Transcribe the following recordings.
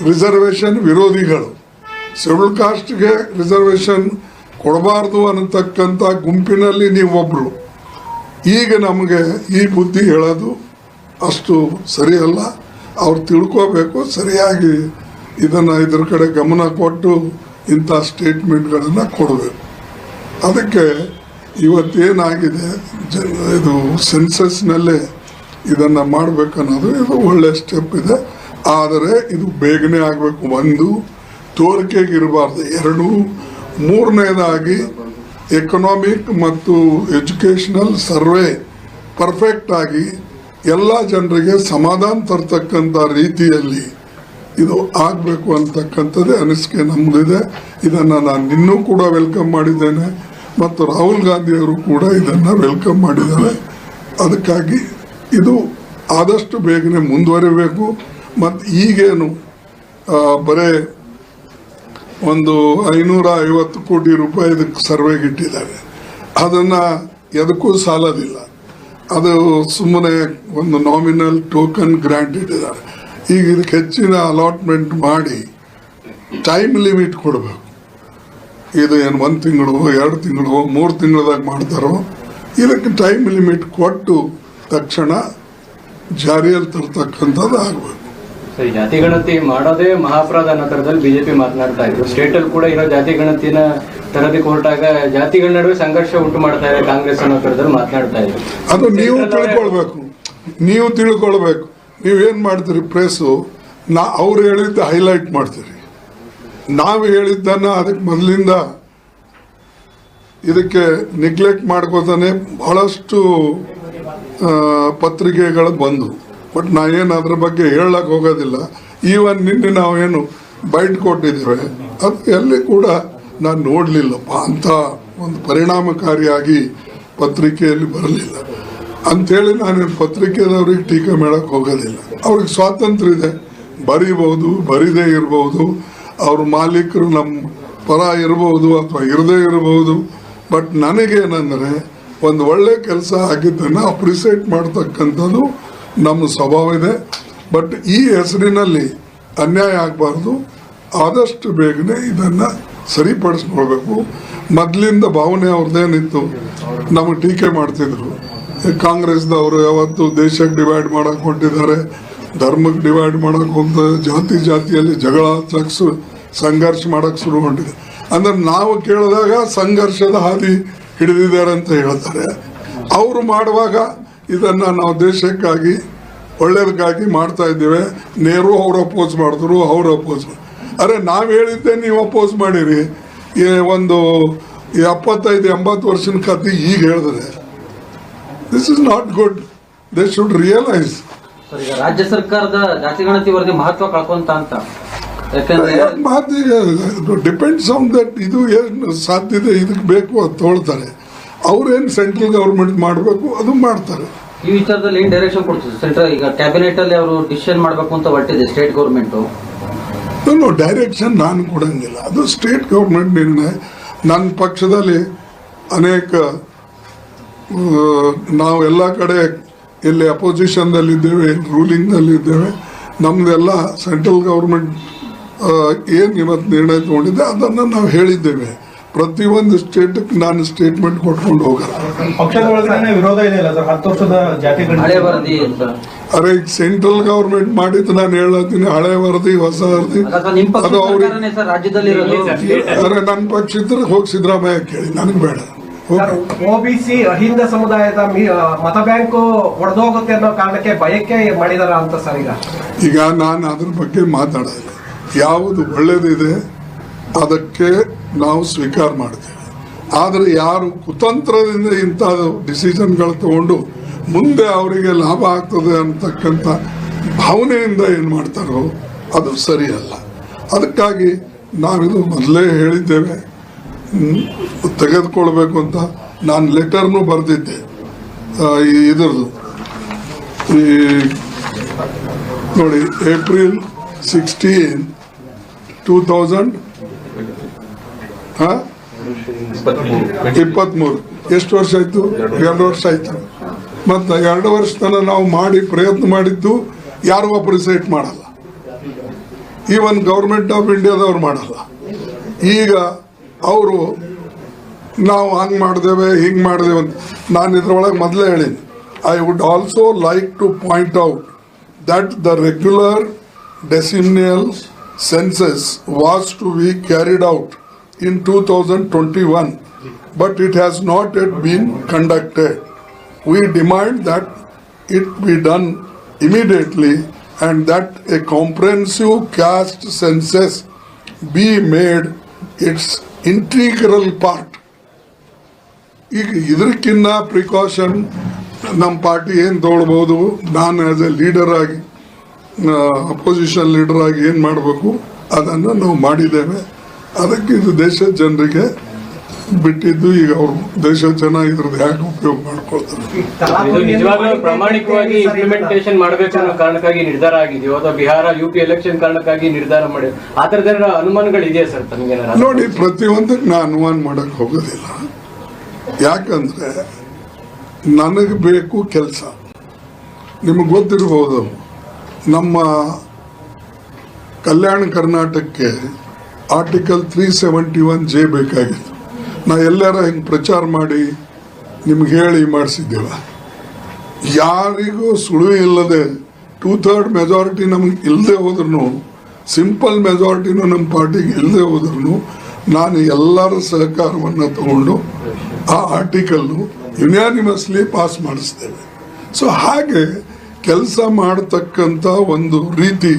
Reservation ವಿರೋಧಿಗಳು, schedule ಕಾಸ್ಟ್ಗೆ reservation ಕೊಡಬಾರ್ದು ಅನ್ನತಕ್ಕಂಥ ಗುಂಪಿನಲ್ಲಿ ನೀವೊಬ್ಬರು. ಈಗ ನಮಗೆ ಈ ಬುದ್ಧಿ ಹೇಳೋದು ಅಷ್ಟು ಸರಿಯಲ್ಲ. ಅವ್ರು ತಿಳ್ಕೋಬೇಕು, ಸರಿಯಾಗಿ ಇದನ್ನು ಇದ್ರ ಕಡೆ ಗಮನ ಕೊಟ್ಟು ಇಂಥ ಸ್ಟೇಟ್ಮೆಂಟ್ಗಳನ್ನು ಕೊಡಬೇಕು. ಅದಕ್ಕೆ ಇವತ್ತೇನಾಗಿದೆ, ಇದು ಸೆನ್ಸಸ್ನಲ್ಲೇ ಇದನ್ನು ಮಾಡಬೇಕನ್ನೋದು ಇದು ಒಳ್ಳೆಯ ಸ್ಟೆಪ್ ಇದೆ. ಆದರೆ ಇದು ಬೇಗನೆ ಆಗಬೇಕು. ಒಂದು, ತೋರಿಕೆಗಿರಬಾರ್ದು. ಎರಡು, ಮೂರನೇದಾಗಿ ಎಕನಾಮಿಕ್ ಮತ್ತು ಎಜುಕೇಷನಲ್ ಸರ್ವೆ ಪರ್ಫೆಕ್ಟ್ ಆಗಿ ಎಲ್ಲ ಜನರಿಗೆ ಸಮಾಧಾನ ತರ್ತಕ್ಕಂಥ ರೀತಿಯಲ್ಲಿ ಇದು ಆಗಬೇಕು ಅಂತಕ್ಕಂಥದ್ದೇ ಅನಿಸಿಕೆ ನಮ್ಮದಿದೆ. ಇದನ್ನು ನಾನು ಇನ್ನೂ ಕೂಡ ವೆಲ್ಕಮ್ ಮಾಡಿದ್ದೇನೆ ಮತ್ತು ರಾಹುಲ್ ಗಾಂಧಿಯವರು ಕೂಡ ಇದನ್ನು ವೆಲ್ಕಮ್ ಮಾಡಿದ್ದಾರೆ. ಅದಕ್ಕಾಗಿ ಇದು ಆದಷ್ಟು ಬೇಗನೆ ಮುಂದುವರಿಬೇಕು. ಮತ್ತು ಈಗೇನು ಬರೇ ಒಂದು 550 ಕೋಟಿ ರೂಪಾಯಿ ಇದಕ್ಕೆ ಸರ್ವೆಗೆ ಇಟ್ಟಿದ್ದಾರೆ, ಅದನ್ನು ಎದಕ್ಕೂ ಸಾಲೋದಿಲ್ಲ. ಅದು ಸುಮ್ಮನೆ ಒಂದು ನಾಮಿನಲ್ ಟೋಕನ್ ಗ್ರಾಂಟ್ ಇಟ್ಟಿದ್ದಾರೆ. ಈಗ ಇದಕ್ಕೆ ಹೆಚ್ಚಿನ ಅಲಾಟ್ಮೆಂಟ್ ಮಾಡಿ ಟೈಮ್ ಲಿಮಿಟ್ ಕೊಡಬೇಕು. ಇದು ಏನು 1 ತಿಂಗಳು 2 ತಿಂಗಳು 3 ತಿಂಗಳದಾಗ ಮಾಡ್ತಾರೋ, ಇದಕ್ಕೆ ಟೈಮ್ ಲಿಮಿಟ್ ಕೊಟ್ಟು ತಕ್ಷಣ ಜಾರಿಯಲ್ಲಿ ತರ್ತಕ್ಕಂಥದ್ದು ಆಗಬೇಕು. ಜಾತಿ ಗಣತಿ ಮಾಡೋದೇ ಮಹಾಪರಾಧ ಅನ್ನೋ ತರದಲ್ಲಿ ಬಿಜೆಪಿ ಮಾತನಾಡ್ತಾ ಇದ್ರು. ಸ್ಟೇಟ್ ಅಲ್ಲಿ ಕೂಡ ಇರೋ ಜಾತಿ ಗಣತಿನ ತರದಿಕ್ಕೆ ಹೊರಟಾಗ ಜಾತಿಗಳ ನಡುವೆ ಸಂಘರ್ಷ ಉಂಟು ಮಾಡ್ತಾ ಇದೆ ಕಾಂಗ್ರೆಸ್ ಅನ್ನೋ ತರದಲ್ಲಿ ಮಾತನಾಡ್ತಾ ಇದ್ರು. ಅದು ನೀವು ತಿಳ್ಕೊಳ್ಬೇಕು. ನೀವೇನ್ ಮಾಡ್ತೀರಿ, ಪ್ರೆಸ್ಸು ಅವ್ರು ಹೇಳಿದ್ದ ಹೈಲೈಟ್ ಮಾಡ್ತೀರಿ, ನಾವು ಹೇಳಿದ್ದನ್ನ ಅದಕ್ಕೆ ಮೊದಲಿಂದ ಇದಕ್ಕೆ ನೆಗ್ಲೆಕ್ಟ್ ಮಾಡ್ಕೋತಾನೆ ಬಹಳಷ್ಟು ಪತ್ರಿಕೆಗಳು ಬಂದು. ಬಟ್ ನಾ ಏನು ಅದ್ರ ಬಗ್ಗೆ ಹೇಳಕ್ ಹೋಗೋದಿಲ್ಲ. ಈವನ್ ನಿನ್ನೆ ನಾವೇನು ಬೈಟ್ ಕೊಟ್ಟಿದ್ದೇವೆ ಅದು ಎಲ್ಲಿ ಕೂಡ ನಾನು ನೋಡಲಿಲ್ಲಪ್ಪ, ಅಂತ ಒಂದು ಪರಿಣಾಮಕಾರಿಯಾಗಿ ಪತ್ರಿಕೆಯಲ್ಲಿ ಬರಲಿಲ್ಲ ಅಂಥೇಳಿ ನಾನು ಪತ್ರಿಕೆದವ್ರಿಗೆ ಟೀಕೆ ಮಾಡೋಕ್ಕೆ ಹೋಗೋದಿಲ್ಲ. ಅವ್ರಿಗೆ ಸ್ವಾತಂತ್ರ್ಯ ಇದೆ, ಬರೀಬಹುದು ಬರೀದೇ ಇರಬಹುದು, ಅವ್ರ ಮಾಲೀಕರು ನಮ್ಮ ಪರ ಇರಬಹುದು ಅಥವಾ ಇರದೇ ಇರಬಹುದು. ಬಟ್ ನನಗೇನೆಂದರೆ ಒಂದು ಒಳ್ಳೆ ಕೆಲಸ ಆಗಿದ್ದನ್ನು ಅಪ್ರಿಸಿಯೇಟ್ ಮಾಡ್ತಕ್ಕಂಥದ್ದು ನಮ್ಮ ಸ್ವಭಾವ ಇದೆ. ಬಟ್ ಈ ಹೆಸರಿನಲ್ಲಿ ಅನ್ಯಾಯ ಆಗಬಾರ್ದು. ಆದಷ್ಟು ಬೇಗನೆ ಇದನ್ನು ಸರಿಪಡಿಸ್ಕೊಳ್ಬೇಕು. ಮೊದಲಿಂದ ಭಾವನೆ ಅವ್ರದ್ದೇನಿತ್ತು, ನಮಗೆ ಟೀಕೆ ಮಾಡ್ತಿದ್ರು. ಕಾಂಗ್ರೆಸ್ದವರು ಯಾವತ್ತು ದೇಶಕ್ಕೆ ಡಿವೈಡ್ ಮಾಡಕ್ಕೆ ಹೊಂಟಿದ್ದಾರೆ, ಧರ್ಮಕ್ಕೆ ಡಿವೈಡ್ ಮಾಡಕ್ಕೆ ಹೋಗ್ತಾರೆ, ಜಾತಿಯಲ್ಲಿ ಜಗಳ ಸಂಘರ್ಷ ಮಾಡಕ್ಕೆ ಶುರು ಹೊಂಟಿದೆ. ಅಂದ್ರೆ ನಾವು ಕೇಳಿದಾಗ ಸಂಘರ್ಷದ ಹಾದಿ ಹಿಡಿದಿದ್ದಾರೆ ಅಂತ ಹೇಳ್ತಾರೆ. ಅವರು ಮಾಡುವಾಗ ಇದನ್ನು ನಾವು ದೇಶಕ್ಕಾಗಿ ಒಳ್ಳೇದಕ್ಕಾಗಿ ಮಾಡ್ತಾ ಇದ್ದೇವೆ. ನೆಹರು ಅವ್ರು ಅಪೋಸ್ ಮಾಡಿದ್ರು, ಅವ್ರು ಅಪೋಸ್ ಅರೆ ನಾವು ಹೇಳಿದ್ದೆ ನೀವು ಅಪೋಸ್ ಮಾಡಿರಿ. ಒಂದು 75-80 ವರ್ಷದ ಕಥೆ ಈಗ ಹೇಳಿದ್ರೆ this is not good. They should realise. ರಾಜ್ಯ ಸರ್ಕಾರದ ಜಾತಿ ಗಣತಿ ವರದಿ ಮಹತ್ವ ಕಳ್ಕೊಂತ ಅಂತ ಡಿಪೆಂಡ್ಸ್ ಆನ್ ದಟ್. ಇದು ಏನು ಸಾಧ್ಯತೆ ಇದಕ್ಕೆ ಬೇಕು ಅಂತ ತೊಳ್ತಾರೆ. ಅವ್ರೇನು ಸೆಂಟ್ರಲ್ ಗವರ್ಮೆಂಟ್ ಮಾಡಬೇಕು ಅದು ಮಾಡ್ತಾರೆ. ಈ ವಿಚಾರದಲ್ಲಿ ಏನ್ ಡೈರೆಕ್ಷನ್ ಕೊಡ್ತೀವಿ ಸೆಂಟ್ರಲ್? ಈಗ ಕ್ಯಾಬಿನೆಟ್ ಅಲ್ಲಿ ಅವರು ಡಿಸಿಷನ್ ಮಾಡಬೇಕು ಅಂತ ಹೊರಟಿದೆ ಸ್ಟೇಟ್ ಗೌರ್ಮೆಂಟ್. ಡೈರೆಕ್ಷನ್ ನಾನು ಕೊಡಂಗಿಲ್ಲ, ಅದು ಸ್ಟೇಟ್ ಗೌರ್ಮೆಂಟ್ ನಿರ್ಣಯ. ನನ್ನ ಪಕ್ಷದಲ್ಲಿ ಅನೇಕ ನಾವು ಎಲ್ಲ ಕಡೆ ಎಲ್ಲಿ ಅಪೋಸಿಷನ್ದಲ್ಲಿದ್ದೇವೆ, ರೂಲಿಂಗ್ನಲ್ಲಿದ್ದೇವೆ. ನಮ್ಮದೆಲ್ಲ ಸೆಂಟ್ರಲ್ ಗೌರ್ಮೆಂಟ್ ಏನು ಇವತ್ತು ನಿರ್ಣಯ ತಗೊಂಡಿದೆ ಅದನ್ನು ನಾವು ಹೇಳಿದ್ದೇವೆ. ಪ್ರತಿಯೊಂದು ಸ್ಟೇಟ್ಗೆ ನಾನು ಸ್ಟೇಟ್ಮೆಂಟ್ ಕೊಟ್ಕೊಂಡು ಹೋಗಲ್ಲ. ವಿರೋಧ ಇದೆ. 10 ವರ್ಷದ ಜಾತಿ ಅರೆ ಈಗ ಸೆಂಟ್ರಲ್ ಗವರ್ಮೆಂಟ್ ಮಾಡಿದ್ದು ನಾನು ಹೇಳತ್ತೀನಿ, ಹಳೆ ವರದಿ ಹೊಸ ವರದಿ ಅದು ಅವ್ರಿಗೆ. ಅರೆ ನನ್ನ ಪಕ್ಷ ಇದ್ರೆ ಹೋಗಿ ಸಿದ್ದರಾಮಯ್ಯ ಕೇಳಿ, ನನಗೆ ಬೇಡ. OBC ಅಹಿಂದ ಸಮುದಾಯದ ಮತ ಬ್ಯಾಂಕ್ ಒಡೆದೋಗುತ್ತೆ ಅನ್ನೋ ಕಾರಣಕ್ಕೆ ಭಯಕ್ಕೆ ಮಾಡಿದಾರ ಅಂತ ಸರ್. ಈಗ ನಾನು ಅದ್ರ ಬಗ್ಗೆ ಮಾತಾಡೋದಿಲ್ಲ. ಯಾವುದು ಒಳ್ಳೇದಿದೆ ಅದಕ್ಕೆ ನಾವು ಸ್ವೀಕಾರ ಮಾಡ್ತೇವೆ. ಆದರೆ ಯಾರು ಕುತಂತ್ರದಿಂದ ಇಂಥ ಡಿಸಿಷನ್ಗಳು ತಗೊಂಡು ಮುಂದೆ ಅವರಿಗೆ ಲಾಭ ಆಗ್ತದೆ ಅಂತಕ್ಕಂಥ ಭಾವನೆಯಿಂದ ಏನು ಮಾಡ್ತಾರೋ ಅದು ಸರಿಯಲ್ಲ. ಅದಕ್ಕಾಗಿ ನಾವಿದು ಮೊದಲೇ ಹೇಳಿದ್ದೇವೆ, ತೆಗೆದುಕೊಳ್ಬೇಕು ಅಂತ. ನಾನು ಲೆಟರ್ನು ಬರೆದಿದ್ದೆ ಇದರದು. ಈ ನೋಡಿ, April 16, 2023 ಎಷ್ಟು ವರ್ಷ ಆಯ್ತು? 2 ವರ್ಷ ಆಯ್ತು. ಮತ್ತು 2 ವರ್ಷ ತನಕ ನಾವು ಮಾಡಿ ಪ್ರಯತ್ನ ಮಾಡಿದ್ದು ಯಾರು ಅಪ್ರಿಸಿಯೇಟ್ ಮಾಡಲ್ಲ. ಈವನ್ ಗೌರ್ಮೆಂಟ್ ಆಫ್ ಇಂಡಿಯಾದವ್ರು ಮಾಡಲ್ಲ. ಈಗ ಅವರು ನಾವು ಹಂಗೆ ಮಾಡಿದೇವೆ ಹಿಂಗೆ ಮಾಡಿದೇವೆ ಅಂತ ನಾನು ಇದ್ರೊಳಗೆ ಮೊದಲೇ ಹೇಳೀನಿ. I would also like to point out that the regular decennial census was to be carried out in 2021, but it has not yet been conducted. We demand that it be done immediately and that a comprehensive caste census be made its integral part. ಈಗ ಇದಕ್ಕಿನ್ನ precaution ನಮ್ಮ party ಏನು ತಗೊಳ್ಬೋದು, ನಾನು as A leader ಆಗಿ opposition leader ಆಗಿ ಏನು ಮಾಡಬೇಕು ಅದನ್ನು ನಾವು ಮಾಡಿದ್ದೇವೆ. ಅದಕ್ಕೆ ಇದು ದೇಶದ ಜನರಿಗೆ ಬಿಟ್ಟಿದ್ದು. ಈಗ ಅವರು ದೇಶದ ಜನ ಇದ್ರದ್ದು ಯಾಕೆ ಉಪಯೋಗ ಮಾಡ್ಕೊಳ್ತಾರೆ. ಇದು ನಿಜವಾಗ್ಲೂ ಪ್ರಾಮಾಣಿಕವಾಗಿ ಇಂಪ್ಲಿಮೆಂಟೇಷನ್ ಮಾಡಬೇಕು ಅನ್ನೋ ಕಾರಣಕ್ಕಾಗಿ ನಿರ್ಧಾರ ಆಗಿದೆಯೋ ಅಥವಾ ಬಿಹಾರ UP ಎಲೆಕ್ಷನ್ ಕಾರಣಕ್ಕಾಗಿ ನಿರ್ಧಾರ ಮಾಡಿ ಆ ಥರದ ಅನುಮಾನಗಳಿದೆಯಾ ಸರ್ ತಮಗೆ? ನೋಡಿ, ಪ್ರತಿಯೊಂದಕ್ಕೆ ನಾನು ಅನುಮಾನ ಮಾಡಕ್ಕೆ ಹೋಗೋದಿಲ್ಲ. ಯಾಕಂದ್ರೆ ನನಗೆ ಬೇಕು ಕೆಲಸ. ನಿಮಗೆ ಗೊತ್ತಿರ್ಬೋದು, ನಮ್ಮ ಕಲ್ಯಾಣ ಕರ್ನಾಟಕಕ್ಕೆ ಆರ್ಟಿಕಲ್ 371J ಬೇಕಾಗಿತ್ತು. ನಾ ಎಲ್ಲಾರ ಹಿಂಗೆ ಪ್ರಚಾರ ಮಾಡಿ ನಿಮ್ಗೆ ಹೇಳಿ ಮಾಡಿಸಿದ್ದೇವ. ಯಾರಿಗೂ ಸುಳಿವು ಇಲ್ಲದೆ 2/3 ಮೆಜಾರಿಟಿ ನಮಗೆ ಇಲ್ಲದೆ ಹೋದ್ರೂ, ಸಿಂಪಲ್ ಮೆಜಾರಿಟಿನೂ ನಮ್ಮ ಪಾರ್ಟಿಗೆ ಇಲ್ಲದೆ ಹೋದ್ರೂ ನಾನು ಎಲ್ಲರ ಸಹಕಾರವನ್ನು ತಗೊಂಡು ಆ ಆರ್ಟಿಕಲ್ಲು ಯುನಾನಿಮಸ್ಲಿ ಪಾಸ್ ಮಾಡಿಸ್ತೇವೆ. ಸೊ ಹಾಗೆ ಕೆಲಸ ಮಾಡತಕ್ಕಂಥ ಒಂದು ರೀತಿ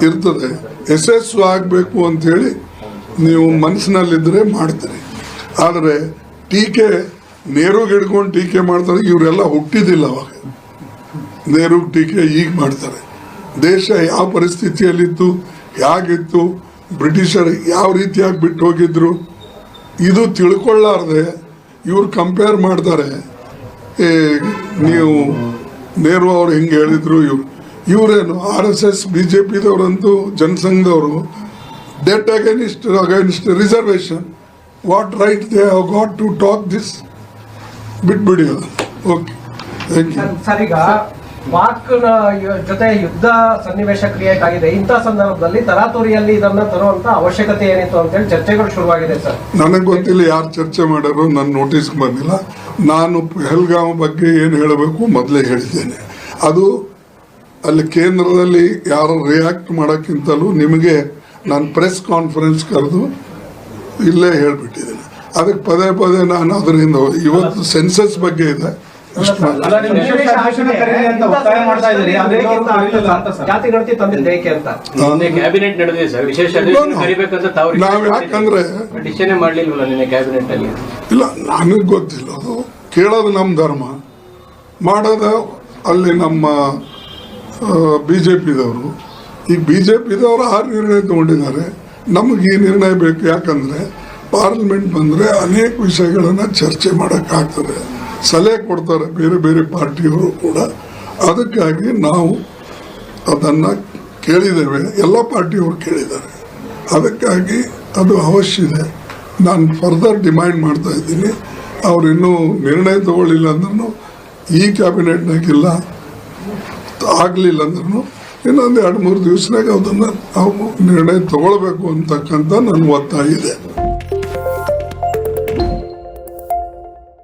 ಇರ್ತದೆ. ಯಶಸ್ಸು ಆಗಬೇಕು ಅಂಥೇಳಿ ನೀವು ಮನಸ್ಸಿನಲ್ಲಿದ್ದರೆ ಮಾಡ್ತೀರಿ. ಆದರೆ ಟೀಕೆ ನೇರುಗೆ ಹಿಡ್ಕೊಂಡು ಟೀಕೆ ಮಾಡ್ತಾರೆ. ಇವರೆಲ್ಲ ಹುಟ್ಟಿದಿಲ್ಲ ಅವಾಗ. ನೇರು ಟೀಕೆ ಈಗ ಮಾಡ್ತಾರೆ. ದೇಶ ಯಾವ ಪರಿಸ್ಥಿತಿಯಲ್ಲಿತ್ತು, ಹೇಗಿತ್ತು, ಬ್ರಿಟಿಷರು ಯಾವ ರೀತಿಯಾಗಿ ಬಿಟ್ಟು ಹೋಗಿದ್ರು, ಇದು ತಿಳ್ಕೊಳ್ಳಾರ್ದೆ ಇವ್ರು ಕಂಪೇರ್ ಮಾಡ್ತಾರೆ. ನೀವು ನೆಹರು ಅವ್ರು ಹಿಂಗೆ ಹೇಳಿದ್ರು, ಇವರೇನು RSS BJPದವರಂತೂ ಜನಸಂಘದವರು dead against reservation. What right they have got to talk this? ಬಿಟ್ಬಿಡಿ ಅದು. Okay, thank you. ಸರ್, ಈಗ ಪಾಕ್ ಜೊತೆ ಯುದ್ಧ ಸನ್ನಿವೇಶ ಕ್ರಿಯೇಟ್ ಆಗಿದೆ. ಇಂಥ ಸಂದರ್ಭದಲ್ಲಿ ತರಾತುರಿಯಲ್ಲಿ ಇದನ್ನ ತರುವಂತ ಅವಶ್ಯಕತೆ ಏನಿತ್ತು ಅಂತ ಹೇಳಿ ಚರ್ಚೆಗಳು ಶುರುವಾಗಿದೆ ಸರ್. ನನಗೆ ಗೊತ್ತಿಲ್ಲ ಯಾರು ಚರ್ಚೆ ಮಾಡ್ಯಾರೋ, ನನ್ನ ನೋಟಿಸ್ಗೆ ಬಂದಿಲ್ಲ. ನಾನು ಪಹಲ್ಗಾಮ್ ಬಗ್ಗೆ ಏನು ಹೇಳಬೇಕು ಮೊದಲೇ ಹೇಳಿದ್ದೇನೆ. ಅದು ಅಲ್ಲಿ ಕೇಂದ್ರದಲ್ಲಿ ಯಾರು ರಿಯಾಕ್ಟ್ ಮಾಡೋಕ್ಕಿಂತಲೂ ನಿಮಗೆ ನಾನು ಪ್ರೆಸ್ ಕಾನ್ಫರೆನ್ಸ್ ಕರೆದು ಇಲ್ಲೇ ಹೇಳ್ಬಿಟ್ಟಿದ್ದೇನೆ. ಅದಕ್ಕೆ ಪದೇ ಪದೇ ನಾನು ಅದರಿಂದ ಇವತ್ತು ಸೆನ್ಸಸ್ ಬಗ್ಗೆ ಇದೆ. ಜಾತಿ ಗಣತಿ ತಂದಿದ್ದು ಏಕೆ ಅಂತ ಕ್ಯಾಬಿನೆಟ್ ನಡೆದಿದೆ ಸರ್. ವಿಶೇಷ ಕರಿಬೇಕಂತ ನಾವು ಯಾಕಂದ್ರೆ ಡಿಸಿಷನ್ ಮಾಡ್ಲಿಲ್ವಲ್ಲ ನಿನ್ನೆ ಕ್ಯಾಬಿನೆಟ್ ಅಲ್ಲಿ? ಇಲ್ಲ, ನನಗೆ ಗೊತ್ತಿಲ್ಲ. ಅದು ಕೇಳೋದು ನಮ್ಮ ಧರ್ಮ, ಮಾಡೋದು ಅಲ್ಲಿ ನಮ್ಮ BJPದವರು. ಈಗ BJPದವರು ಆ ನಿರ್ಣಯ ತಗೊಂಡಿದ್ದಾರೆ. ನಮಗೆ ಈ ನಿರ್ಣಯ ಬೇಕು. ಯಾಕಂದ್ರೆ ಪಾರ್ಲಿಮೆಂಟ್ ಬಂದರೆ ಅನೇಕ ವಿಷಯಗಳನ್ನು ಚರ್ಚೆ ಮಾಡೋಕ್ಕಾಗ್ತದೆ. ಸಲಹೆ ಕೊಡ್ತಾರೆ ಬೇರೆ ಬೇರೆ ಪಾರ್ಟಿಯವರು ಕೂಡ. ಅದಕ್ಕಾಗಿ ನಾವು ಅದನ್ನು ಕೇಳಿದ್ದೇವೆ, ಎಲ್ಲ ಪಾರ್ಟಿಯವರು ಕೇಳಿದ್ದಾರೆ. ಅದಕ್ಕಾಗಿ ಅದು ಅವಶ್ಯ ಇದೆ. ನಾನು ಫರ್ದರ್ ಡಿಮ್ಯಾಂಡ್ ಮಾಡ್ತಾ ಇದ್ದೀನಿ. ಅವ್ರು ಇನ್ನೂ ನಿರ್ಣಯ ತಗೊಳ್ಳಿಲ್ಲ ಅಂದ್ರೂ, ಈ ಕ್ಯಾಬಿನೆಟ್ನಾಗಿಲ್ಲ ಆಗಲಿಲ್ಲ ಅಂದ್ರೂ ಇನ್ನೊಂದು 2-3 ದಿವಸನಾಗ ಅದನ್ನು ನಾವು ನಿರ್ಣಯ ತಗೊಳ್ಬೇಕು ಅಂತಕ್ಕಂಥ ನನ್ನ ಒತ್ತಾಯ ಇದೆ.